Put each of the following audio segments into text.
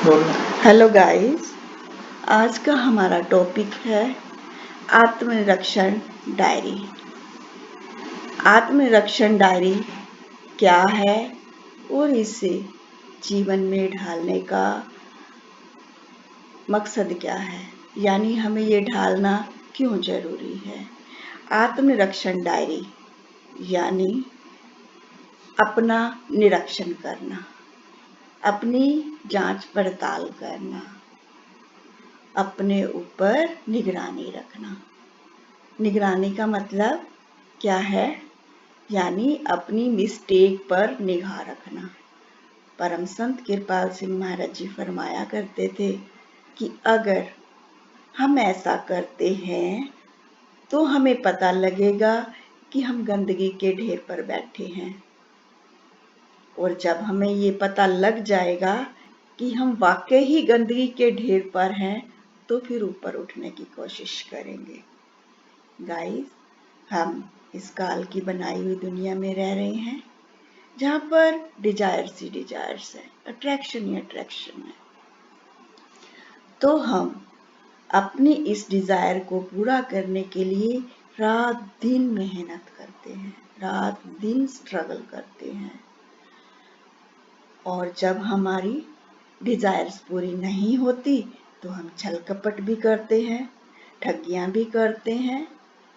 बोलो। Hello guys, आज का हमारा टॉपिक है आत्मनिरीक्षण डायरी। आत्मनिरीक्षण डायरी क्या है और इसे जीवन में ढालने का मकसद क्या है, यानी हमें ये ढालना क्यों जरूरी है। आत्मनिरीक्षण डायरी यानी अपना निरीक्षण करना, अपनी जांच पड़ताल करना, अपने ऊपर निगरानी रखना। निगरानी का मतलब क्या है? यानी अपनी मिस्टेक पर निगाह रखना। परम संत कृपाल सिंह महाराज जी फरमाया करते थे कि अगर हम ऐसा करते हैं तो हमें पता लगेगा कि हम गंदगी के ढेर पर बैठे हैं, और जब हमें ये पता लग जाएगा कि हम वाकई ही गंदगी के ढेर पर हैं तो फिर ऊपर उठने की कोशिश करेंगे। गाइस, हम इस काल की बनाई हुई दुनिया में रह रहे हैं जहां पर डिजायर्स ही डिजायर्स है, अट्रैक्शन ही अट्रैक्शन है। तो हम अपनी इस डिजायर को पूरा करने के लिए रात दिन मेहनत करते हैं, रात दिन स्ट्रगल करते हैं, और जब हमारी डिजायर्स पूरी नहीं होती तो हम छल कपट भी करते हैं, ठगियां भी करते हैं,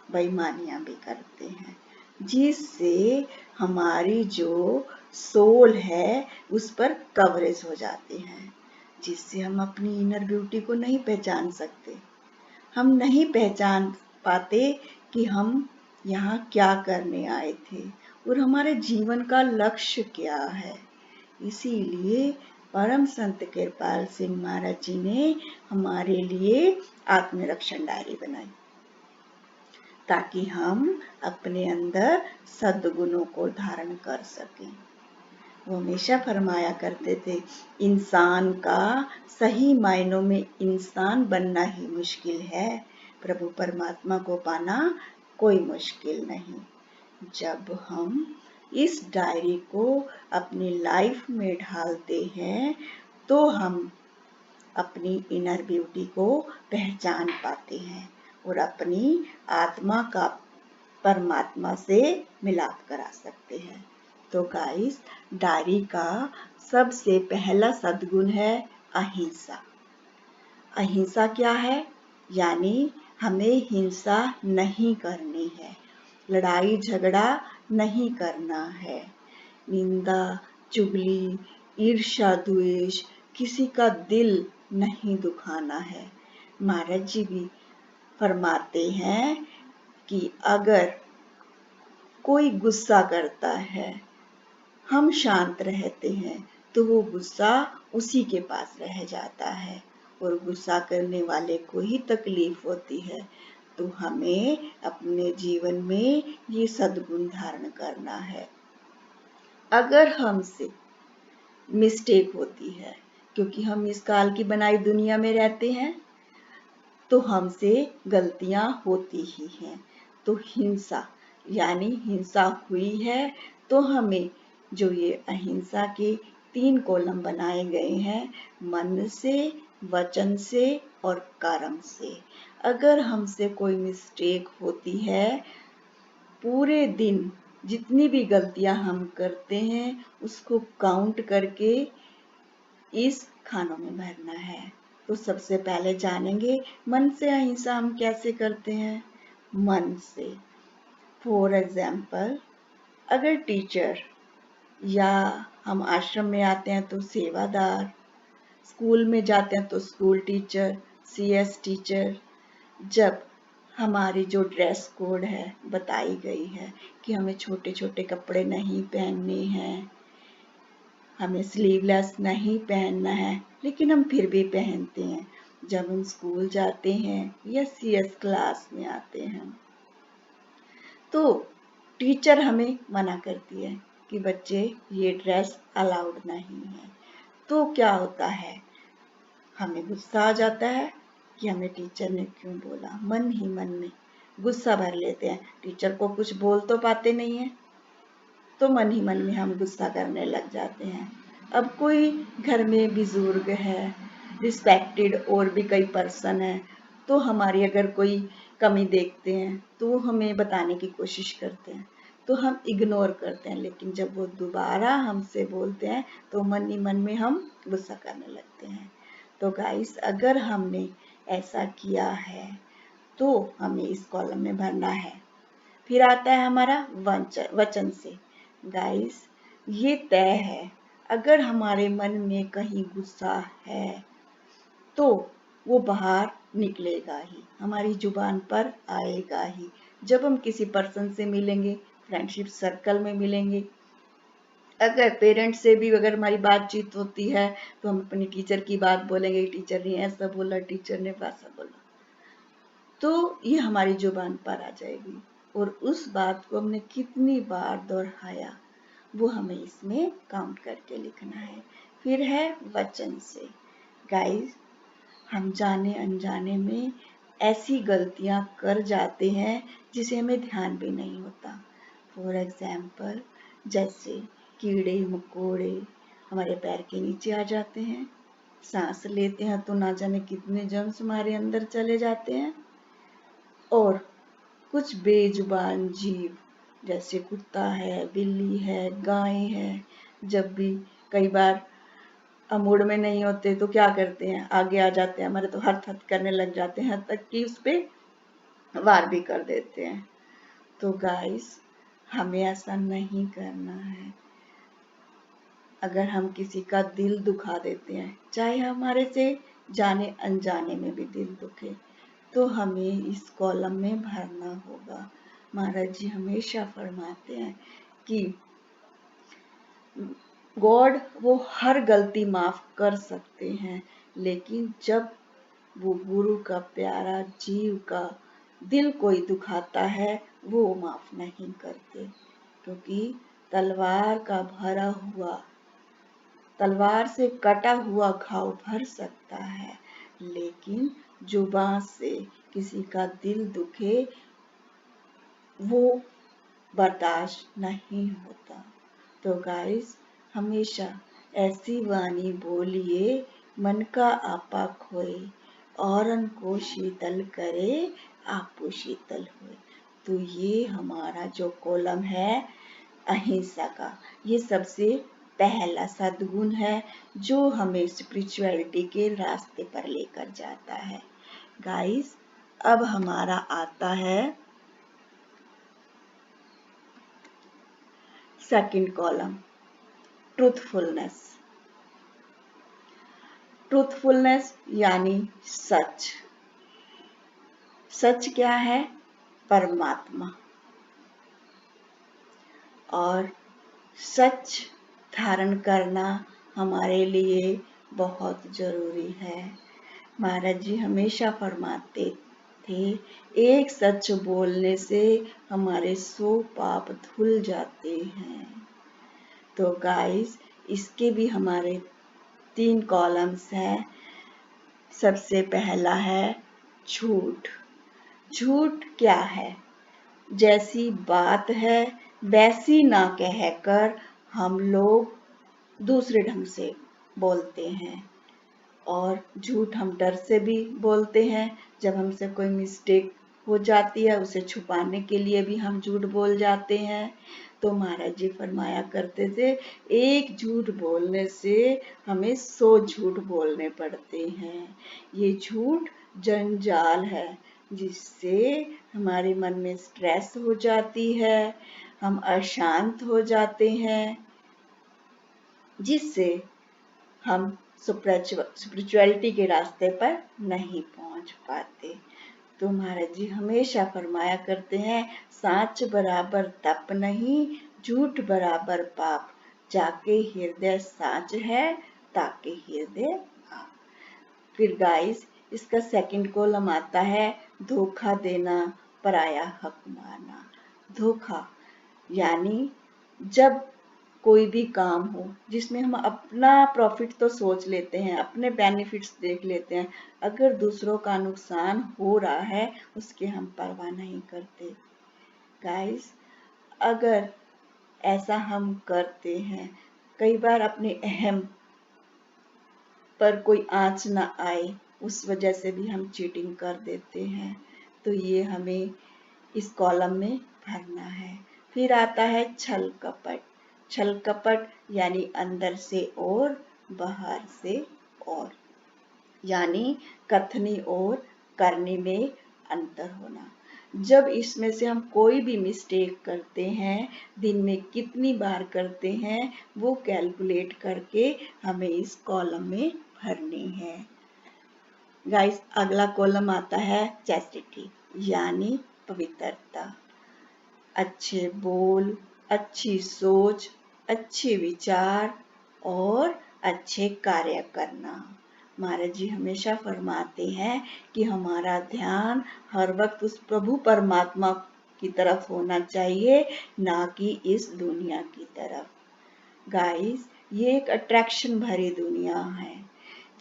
बेईमानियां भी करते हैं, जिससे हमारी जो सोल है उस पर कवरेज हो जाते हैं, जिससे हम अपनी इनर ब्यूटी को नहीं पहचान सकते। हम नहीं पहचान पाते कि हम यहाँ क्या करने आए थे और हमारे जीवन का लक्ष्य क्या है। इसीलिए परम संत कृपाल सिंह महाराज जी ने हमारे लिए आत्मनिरीक्षण डायरी बनाई, ताकि हम अपने अंदर सद्गुणों को धारण कर सकें। वो हमेशा फरमाया करते थे, इंसान का सही मायनों में इंसान बनना ही मुश्किल है, प्रभु परमात्मा को पाना कोई मुश्किल नहीं। जब हम इस डायरी को अपनी लाइफ में ढालते हैं तो हम अपनी इनर ब्यूटी को पहचान पाते हैं और अपनी आत्मा का परमात्मा से मिलाप करा सकते हैं। तो गाइस, डायरी का सबसे पहला सद्गुण है अहिंसा। अहिंसा क्या है? यानी हमें हिंसा नहीं करनी है, लड़ाई झगड़ा नहीं करना है, निंदा चुगली ईर्ष्या द्वेष किसी का दिल नहीं दुखाना है। महाराज जी भी फरमाते हैं कि अगर कोई गुस्सा करता है, हम शांत रहते हैं तो वो गुस्सा उसी के पास रह जाता है, और गुस्सा करने वाले को ही तकलीफ होती है। तो हमें अपने जीवन में ये सद्गुण धारण करना है। अगर हमसे मिस्टेक होती है, क्योंकि हम इस काल की बनाई दुनिया में रहते हैं, तो हमसे गलतियां होती ही हैं। तो हिंसा यानी हिंसा हुई है तो हमें जो ये अहिंसा के 3 कॉलम बनाए गए हैं, मन से, वचन से और कर्म से, अगर हमसे कोई मिस्टेक होती है, पूरे दिन जितनी भी गलतियां हम करते हैं उसको काउंट करके इस खानों में भरना है। तो सबसे पहले जानेंगे मन से अहिंसा हम कैसे करते हैं। मन से, फॉर एग्जाम्पल, अगर टीचर या हम आश्रम में आते हैं तो सेवादार, स्कूल में जाते हैं तो स्कूल टीचर, सीएस टीचर, जब हमारी जो ड्रेस कोड है बताई गई है कि हमें छोटे छोटे कपड़े नहीं पहनने हैं, हमें स्लीवलेस नहीं पहनना है, लेकिन हम फिर भी पहनते हैं जब हम स्कूल जाते हैं या सीएस क्लास में आते हैं। तो टीचर हमें मना करती है कि बच्चे ये ड्रेस अलाउड नहीं है। तो क्या होता है, हमें गुस्सा आ जाता है कि हमें टीचर ने क्यों बोला, मन ही मन में गुस्सा भर लेते हैं। टीचर को कुछ बोल तो पाते नहीं है, तो मन ही मन में हम गुस्सा करने लग जाते हैं। अब कोई घर में बुजुर्ग है, रिस्पेक्टेड और भी कई पर्सन है, तो हमारी अगर कोई कमी देखते हैं तो वो हमें बताने की कोशिश करते हैं, तो हम इग्नोर करते हैं। लेकिन जब वो दोबारा हमसे बोलते हैं तो मन ही मन में हम गुस्सा करने लगते हैं। तो गाइस, अगर हमने ऐसा किया है तो हमें इस कॉलम में भरना है। फिर आता है हमारा वचन से। गाइस, ये तय है, अगर हमारे मन में कहीं गुस्सा है तो वो बाहर निकलेगा ही, हमारी जुबान पर आएगा ही। जब हम किसी पर्सन से मिलेंगे, फ्रेंडशिप सर्कल में मिलेंगे, अगर पेरेंट्स से भी अगर हमारी बातचीत होती है तो हम अपनी टीचर की बात बोलेंगे, टीचर ने ऐसा बोला, टीचर ने वैसा बोला, तो ये हमारी जुबान पर आ जाएगी। और उस बात को हमने कितनी बार दोहराया वो हमें इसमें काउंट करके लिखना है। फिर है वचन से। गाइस, हम जाने अनजाने में ऐसी गलतियां कर जाते हैं जिसे हमें ध्यान भी नहीं होता। फॉर एग्जाम्पल, जैसे कीड़े मकोड़े हमारे पैर के नीचे आ जाते हैं, सांस लेते हैं तो ना जाने कितने जर्म्स हमारे अंदर चले जाते हैं, और कुछ बेजुबान जीव जैसे कुत्ता है, बिल्ली है, गाय है, जब भी कई बार मूड में नहीं होते तो क्या करते हैं, आगे आ जाते हैं, हमारे तो हथ हथ करने लग जाते हैं, तक कि उस पे वार भी कर देते हैं। तो गाइस, हमें ऐसा नहीं करना है। अगर हम किसी का दिल दुखा देते हैं, चाहे हमारे से जाने अनजाने में भी दिल दुखे, तो हमें इस कॉलम में भरना होगा। महाराज जी हमेशा फरमाते हैं कि गॉड वो हर गलती माफ कर सकते हैं, लेकिन जब वो गुरु का प्यारा जीव का दिल कोई दुखाता है वो माफ नहीं करते, क्योंकि तलवार का भरा हुआ, तलवार से कटा हुआ घाव भर सकता है, लेकिन जुबान से किसी का दिल दुखे वो बर्दाश्त नहीं होता। तो गाइस, हमेशा ऐसी वाणी बोलिए, मन का आपा खोए, औरन को शीतल करे, आपो शीतल होए। तो ये हमारा जो कॉलम है अहिंसा का, ये सबसे पहला सद्गुण है जो हमें स्पिरिचुअलिटी के रास्ते पर लेकर जाता है। गाइस, अब हमारा आता है सेकंड कॉलम, ट्रूथफुलनेस। ट्रूथफुलनेस यानी सच। सच क्या है? परमात्मा। और सच धारण करना हमारे लिए बहुत जरूरी है। महाराज जी हमेशा फरमाते थे, एक सच बोलने से हमारे 100 पाप धुल जाते हैं। तो गाइस, इसके भी हमारे 3 कॉलम्स हैं। सबसे पहला है झूठ। झूठ क्या है? जैसी बात है वैसी ना कहकर हम लोग दूसरे ढंग से बोलते हैं, और झूठ हम डर से भी बोलते हैं। जब हमसे कोई मिस्टेक हो जाती है उसे छुपाने के लिए भी हम झूठ बोल जाते हैं। तो महाराज जी फरमाया करते थे, एक झूठ बोलने से हमें 100 झूठ बोलने पड़ते हैं। ये झूठ जंजाल है जिससे हमारे मन में स्ट्रेस हो जाती है, हम अशांत हो जाते हैं, जिससे हम स्पिरिचुअलिटी के रास्ते पर नहीं पहुंच पाते। तो महाराज जी हमेशा फरमाया करते हैं, साच बराबर तप नहीं, झूठ बराबर पाप, जाके हृदय साच है, ताके हृदय पाप। फिर गाइस, इसका सेकंड कॉलम आता है धोखा देना, पराया हक मारना। धोखा यानी जब कोई भी काम हो जिसमें हम अपना प्रॉफिट तो सोच लेते हैं, अपने बेनिफिट्स देख लेते हैं, अगर दूसरों का नुकसान हो रहा है उसकी हम परवाह नहीं करते। गाइस, अगर ऐसा हम करते हैं, कई बार अपने अहम पर कोई आँच ना आए, उस वजह से भी हम चीटिंग कर देते हैं। तो ये हमें इस कॉलम में भरना है। फिर आता है छल कपट। छल कपट यानी अंदर से और बाहर से और, यानी कथनी और करने में अंतर होना। जब इसमें से हम कोई भी मिस्टेक करते हैं, दिन में कितनी बार करते हैं, वो कैलकुलेट करके हमें इस कॉलम में भरनी है। गाइस, अगला कॉलम आता है चैस्टिटी यानी पवित्रता। अच्छे बोल, अच्छी सोच, अच्छे विचार और अच्छे कार्य करना। महाराज जी हमेशा फरमाते हैं कि हमारा ध्यान हर वक्त उस प्रभु परमात्मा की तरफ होना चाहिए, ना कि इस दुनिया की तरफ। गाइस, ये एक अट्रैक्शन भरी दुनिया है।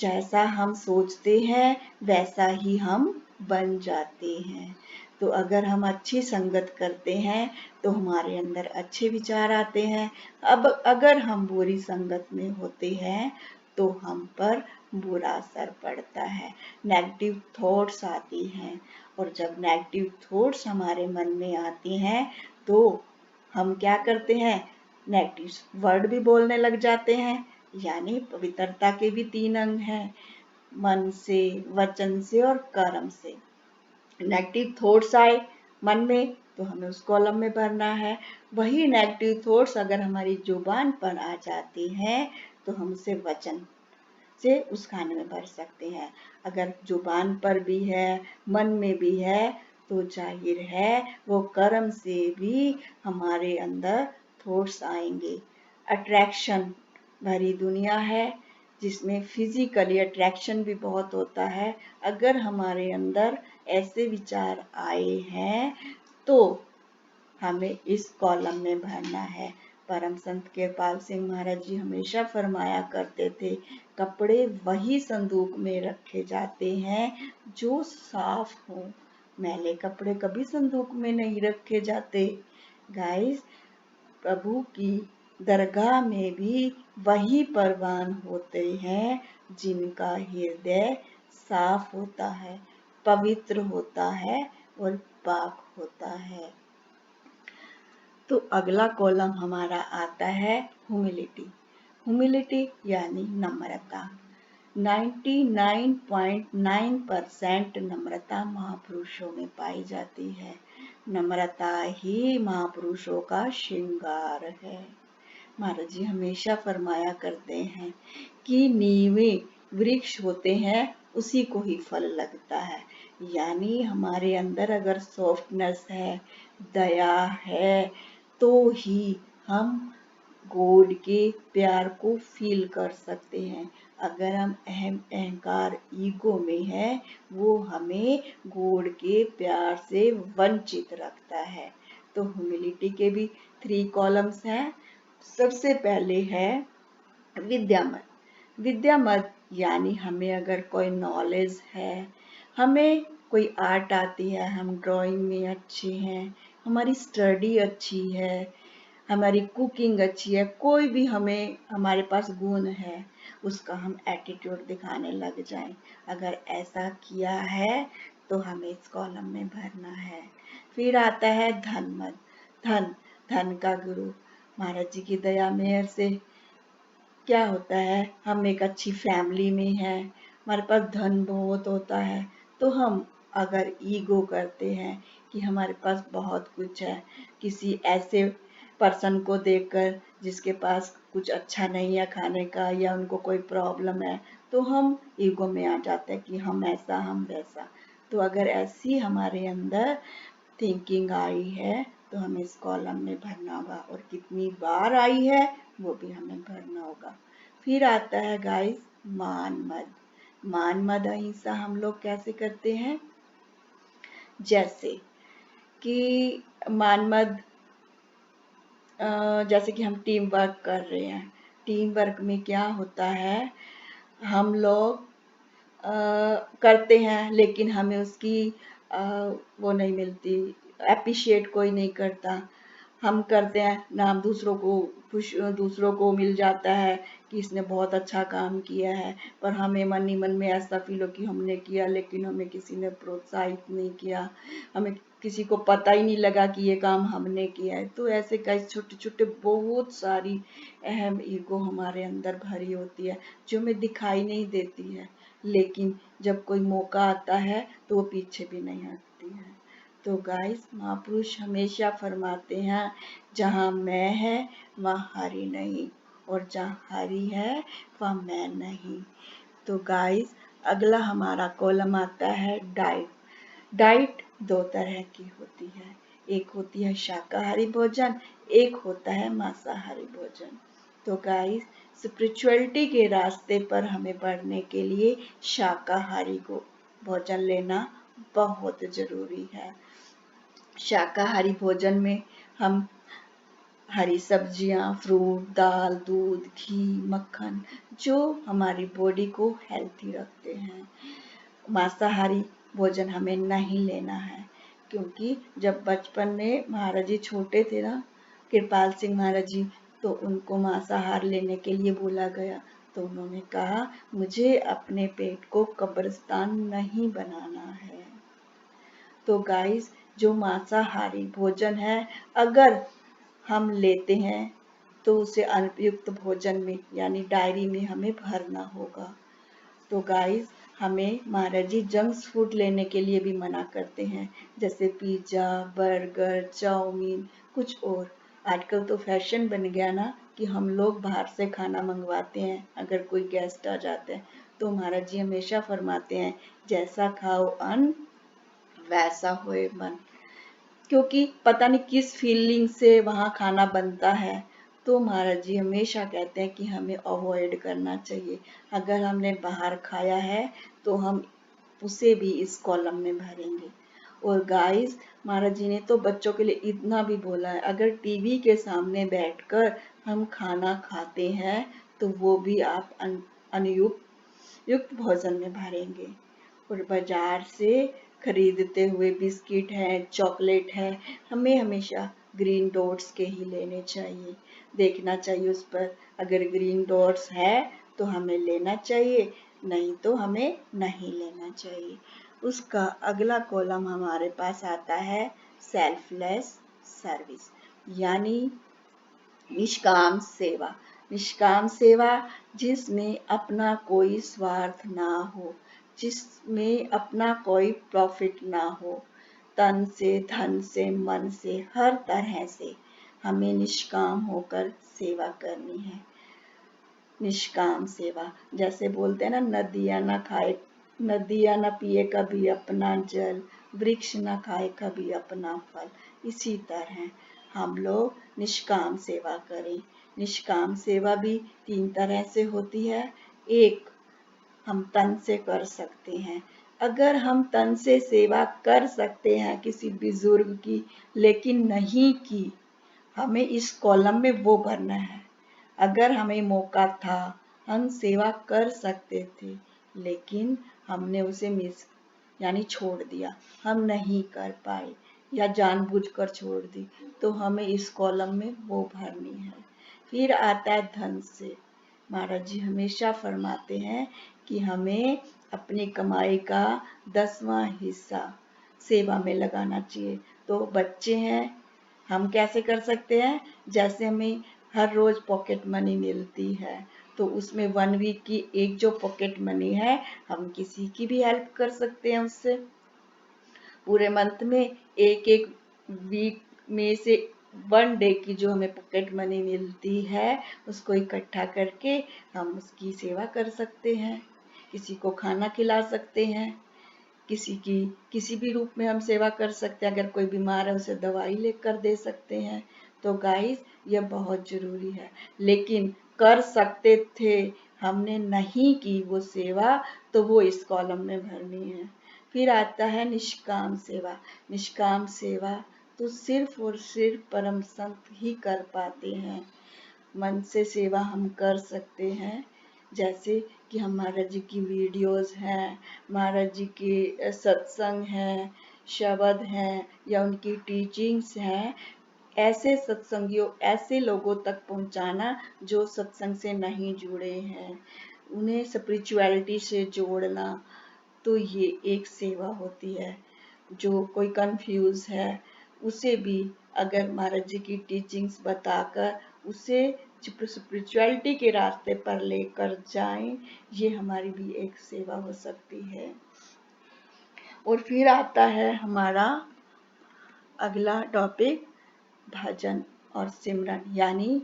जैसा हम सोचते हैं वैसा ही हम बन जाते हैं। तो अगर हम अच्छी संगत करते हैं तो हमारे अंदर अच्छे विचार आते हैं। अब अगर हम बुरी संगत में होते हैं तो हम पर बुरा असर पड़ता है, नेगेटिव थॉट्स आती हैं। और जब नेगेटिव थॉट्स हमारे मन में आती हैं तो हम क्या करते हैं, नेगेटिव वर्ड भी बोलने लग जाते हैं। यानी पवित्रता के भी 3 अंग हैं, मन से, वचन से और कर्म से। नेगेटिव थॉट्स आए मन में तो हमें उस कॉलम में भरना है। वही नेगेटिव थॉट्स अगर हमारी जुबान पर आ जाती हैं तो हम उसे वचन से उस खाने में भर सकते हैं। अगर जुबान पर भी है, मन में भी है, तो जाहिर है वो कर्म से भी हमारे अंदर थॉट्स आएंगे। अट्रैक्शन भरी दुनिया है जिसमें फिजिकली अट्रैक्शन भी बहुत होता है। अगर हमारे अंदर ऐसे विचार आए हैं तो हमें इस कॉलम में भरना है। परम संत कृपाल सिंह महाराज जी हमेशा फरमाया करते थे, कपड़े वही संदूक में रखे जाते हैं जो साफ हो, मैले कपड़े कभी संदूक में नहीं रखे जाते। गाइस, प्रभु की दरगाह में भी वही परवान होते हैं जिनका हृदय साफ होता है, पवित्र होता है और पाक होता है। तो अगला कॉलम हमारा आता है ह्यूमिलिटी। ह्यूमिलिटी यानी नम्रता। 99.9% नम्रता महापुरुषों में पाई जाती है। नम्रता ही महापुरुषों का श्रृंगार है। महाराज जी हमेशा फरमाया करते हैं कि नीवे वृक्ष होते हैं उसी को ही फल लगता है। यानी हमारे अंदर अगर सॉफ्टनेस है, दया है, तो ही हम गॉड के प्यार को फील कर सकते हैं। अगर हम अहंकार ईगो में है, वो हमें गॉड के प्यार से वंचित रखता है। तो ह्यूमिलिटी के भी 3 कॉलम्स हैं। सबसे पहले है विद्यामत। विद्यामत यानी हमें अगर कोई नॉलेज है, हमें कोई आर्ट आती है, हम ड्राइंग में अच्छे हैं, हमारी स्टडी अच्छी है, हमारी कुकिंग अच्छी है, कोई भी हमें हमारे पास गुण है, उसका हम एटीट्यूड दिखाने लग जाएं। अगर ऐसा किया है तो हमें इस कॉलम में भरना है। फिर आता है धनमद। धन, धन का गुरु। महाराज जी की दया मेहर से क्या होता है, हम एक अच्छी फैमिली में हैं, हमारे पास धन बहुत होता है, तो हम अगर ईगो करते हैं कि हमारे पास बहुत कुछ है, किसी ऐसे पर्सन को देखकर जिसके पास कुछ अच्छा नहीं है खाने का या उनको कोई प्रॉब्लम है, तो हम ईगो में आ जाते हैं कि हम ऐसा, हम वैसा। तो अगर ऐसी हमारे अंदर थिंकिंग आई है तो हमें इस कॉलम में भरना होगा, और कितनी बार आई है वो भी हमें भरना होगा। फिर आता है गाइस मान मद। मान मद अहिंसा हम लोग कैसे करते हैं, जैसे कि मान मद, जैसे कि हम टीम वर्क कर रहे हैं, टीम वर्क में क्या होता है, हम लोग करते हैं लेकिन हमें उसकी वो नहीं मिलती, अप्रिशिएट कोई नहीं करता। हम करते हैं ना, हम दूसरों को दूसरों को मिल जाता है कि इसने बहुत अच्छा काम किया है, पर हमें मन ही मन में ऐसा फील हो कि हमने किया लेकिन हमें किसी ने प्रोत्साहित नहीं किया, हमें किसी को पता ही नहीं लगा कि ये काम हमने किया है। तो ऐसे कई छोटे छोटे बहुत सारी अहम ईगो हमारे अंदर भरी होती है जो हमें दिखाई नहीं देती है, लेकिन जब कोई मौका आता है तो वो पीछे भी नहीं हटती है। तो गाइस, महापुरुष हमेशा फरमाते हैं, जहाँ मैं है वहाँ हरि नहीं, और जहाँ हरि है वहाँ मैं नहीं। तो गाइस, अगला हमारा कॉलम आता है डाइट। डाइट दो तरह की होती है, एक होती है शाकाहारी भोजन, एक होता है मांसाहारी भोजन। तो गाइस, स्पिरिचुअलिटी के रास्ते पर हमें बढ़ने के लिए शाकाहारी को भोजन लेना बहुत जरूरी है। शाकाहारी भोजन में हम हरी सब्जियां, फ्रूट, दाल, दूध, घी, मक्खन जो हमारी बॉडी को हेल्थी रखते हैं। मांसाहारी भोजन हमें नहीं लेना है, क्योंकि जब बचपन में महाराज जी छोटे थे ना, कृपाल सिंह महाराज जी, तो उनको मांसाहार लेने के लिए बोला गया, तो उन्होंने कहा, मुझे अपने पेट को कब्रिस्तान नहीं बनाना है। तो गाइस, जो मांसाहारी भोजन है अगर हम लेते हैं तो उसे अनुपयुक्त भोजन में यानी डायरी में हमें भरना होगा। तो गाइस, हमें महाराज जी जंक फूड लेने के लिए भी मना करते हैं, जैसे पिज्जा, बर्गर, चाउमीन, कुछ और। आजकल तो फैशन बन गया ना कि हम लोग बाहर से खाना मंगवाते हैं अगर कोई गेस्ट आ जाते हैं। तो महाराज जी हमेशा फरमाते हैं, जैसा खाओ अन्न वैसा होए मन, क्योंकि पता नहीं किस फीलिंग से वहाँ खाना बनता है। तो महाराज जी हमेशा कहते हैं कि हमें अवॉइड करना चाहिए। अगर हमने बाहर खाया है तो हम उसे भी इस कॉलम में भरेंगे। और गाइस, महाराज जी ने तो बच्चों के लिए इतना भी बोला है, अगर टीवी के सामने बैठकर हम खाना खाते हैं तो वो भी आप युक्त भोजन में भरेंगे। और बाजार से खरीदते हुए बिस्किट है, चॉकलेट है, हमें हमेशा ग्रीन डॉट्स के ही लेने चाहिए। देखना चाहिए उस पर, अगर ग्रीन डॉट्स है तो हमें लेना चाहिए, नहीं तो हमें नहीं लेना चाहिए। उसका अगला कॉलम हमारे पास आता है सेल्फलेस सर्विस, यानी निष्काम सेवा। निष्काम सेवा जिसमें अपना कोई स्वार्थ ना हो, जिसमें अपना कोई प्रॉफिट ना हो। तन से, धन से, मन से, हर तरह से हमें निष्काम होकर सेवा करनी है। निष्काम सेवा, जैसे बोलते हैं ना, नदियाँ न पिए कभी अपना जल, वृक्ष न खाए कभी अपना फल। इसी तरह हम लोग निष्काम सेवा करें। निष्काम सेवा भी 3 तरह से होती है। एक, हम तन से कर सकते हैं। अगर हम तन से सेवा कर सकते हैं किसी बुजुर्ग की, लेकिन नहीं की, हमें इस कॉलम में वो भरना है। अगर हमें मौका था, हम सेवा कर सकते थे, लेकिन हमने उसे मिस यानी छोड़ दिया, हम नहीं कर पाए या जानबूझकर छोड़ दी, तो हमें इस कॉलम में वो भरनी है। फिर आता है धन से। महाराज जी हमेशा फरमाते हैं कि हमें अपनी कमाई का 10वां हिस्सा सेवा में लगाना चाहिए। तो बच्चे हैं, हम कैसे कर सकते हैं, जैसे हमें हर रोज पॉकेट मनी मिलती है, तो उसमें 1 वीक की एक जो पॉकेट मनी है, हम किसी की भी हेल्प कर सकते हैं उससे। पूरे मंथ में एक एक वीक में से 1 डे की जो हमें पॉकेट मनी मिलती है, उसको इकट्ठा करके हम उसकी सेवा कर सकते हैं। किसी को खाना खिला सकते हैं, किसी की किसी भी रूप में हम सेवा कर सकते हैं। अगर कोई बीमार है उसे दवाई लेकर दे सकते हैं। तो गाइस, ये बहुत जरूरी है, लेकिन कर सकते थे, हमने नहीं की वो सेवा, तो वो इस कॉलम में भरनी है। फिर आता है निष्काम सेवा। निष्काम सेवा तो सिर्फ और सिर्फ परम संत ही कर पाते हैं। मन से सेवा हम कर सकते हैं, जैसे कि हम महाराज जी की वीडियोस हैं, महाराज जी के सत्संग हैं, शब्द हैं या उनकी टीचिंग्स हैं, ऐसे सत्संगियों, ऐसे लोगों तक पहुंचाना जो सत्संग से नहीं जुड़े हैं, उन्हें स्पिरिचुअलिटी से जोड़ना, तो ये एक सेवा होती है। जो कोई कंफ्यूज है उसे भी अगर महाराज जी की टीचिंग्स बताकर उसे स्पिरिचुअलिटी के रास्ते पर लेकर जाएं, ये हमारी भी एक सेवा हो सकती है। और फिर आता है हमारा अगला टॉपिक, भजन और सिमरन, यानी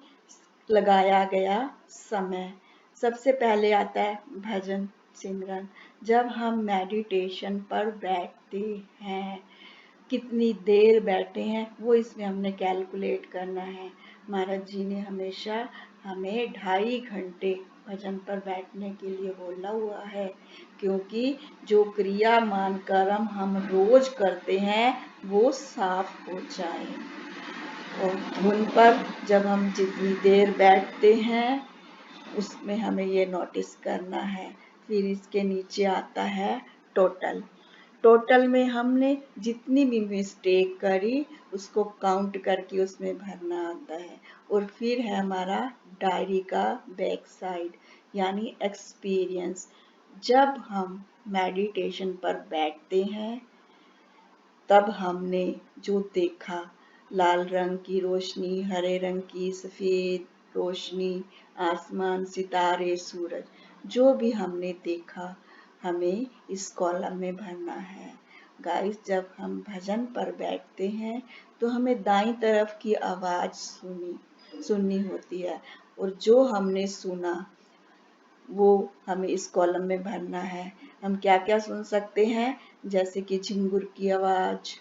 लगाया गया समय। सबसे पहले आता है भजन सिमरन। जब हम मेडिटेशन पर बैठते हैं, कितनी देर बैठे हैं वो इसमें हमने कैलकुलेट करना है। महाराज जी ने हमेशा हमें 2.5 घंटे भजन पर बैठने के लिए बोला हुआ है, क्योंकि जो क्रिया मान कर्म हम रोज करते हैं वो साफ हो जाए। और धुन पर जब हम जितनी देर बैठते हैं उसमें हमें ये नोटिस करना है। फिर इसके नीचे आता है टोटल। टोटल में हमने जितनी भी मिस्टेक करी उसको काउंट करके उसमें भरना आता है। और फिर है हमारा डायरी का बैक साइड, यानी एक्सपीरियंस। जब हम मेडिटेशन पर बैठते हैं तब हमने जो देखा, लाल रंग की रोशनी, हरे रंग की, सफेद रोशनी, आसमान, सितारे, सूरज, जो भी हमने देखा हमें इस कॉलम में भरना है। गाइस, जब हम भजन पर बैठते हैं तो हमें दाईं तरफ की आवाज सुननी होती है, और जो हमने सुना वो हमें इस कॉलम में भरना है। हम क्या क्या सुन सकते हैं, जैसे कि झिंगुर की आवाज,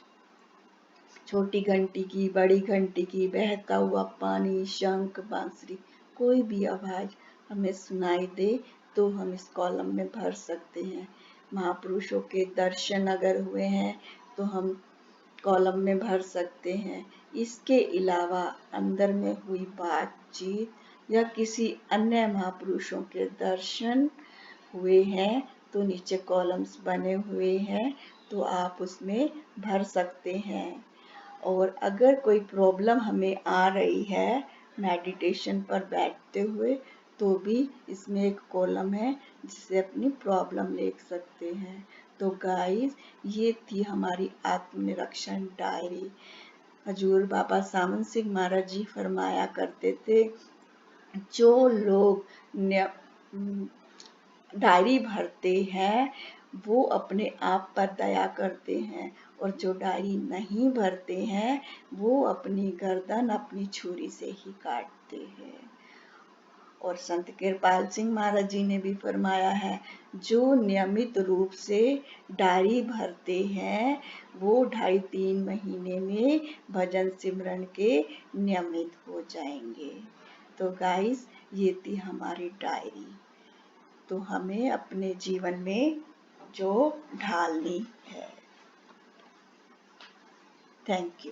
छोटी घंटी की, बड़ी घंटी की, बहता हुआ पानी, शंख, बांसुरी, कोई भी आवाज हमें सुनाई दे तो हम इस कॉलम में भर सकते हैं। महापुरुषों के दर्शन अगर हुए हैं तो हम कॉलम में भर सकते हैं। इसके अलावा अंदर में हुई बातचीत या किसी अन्य महापुरुषों के दर्शन हुए हैं तो नीचे कॉलम्स बने हुए हैं, तो आप उसमें भर सकते हैं। और अगर कोई प्रॉब्लम हमें आ रही है मेडिटेशन पर बैठते हुए तो भी इसमें एक कॉलम है जिससे अपनी प्रॉब्लम लिख सकते हैं। तो गाइस, ये थी हमारी आत्मनिरीक्षण डायरी। हजूर बाबा सामन सिंह महाराज जी फरमाया करते थे, जो लोग डायरी भरते हैं वो अपने आप पर दया करते हैं, और जो डायरी नहीं भरते हैं वो अपनी गर्दन अपनी छुरी से ही काटते हैं। और संत कृपाल सिंह महाराज जी ने भी फरमाया है, जो नियमित रूप से डायरी भरते हैं वो 2.5-3 महीने में भजन सिमरन के नियमित हो जाएंगे। तो गाइस, ये थी हमारी डायरी, तो हमें अपने जीवन में जो ढालनी है। Thank you.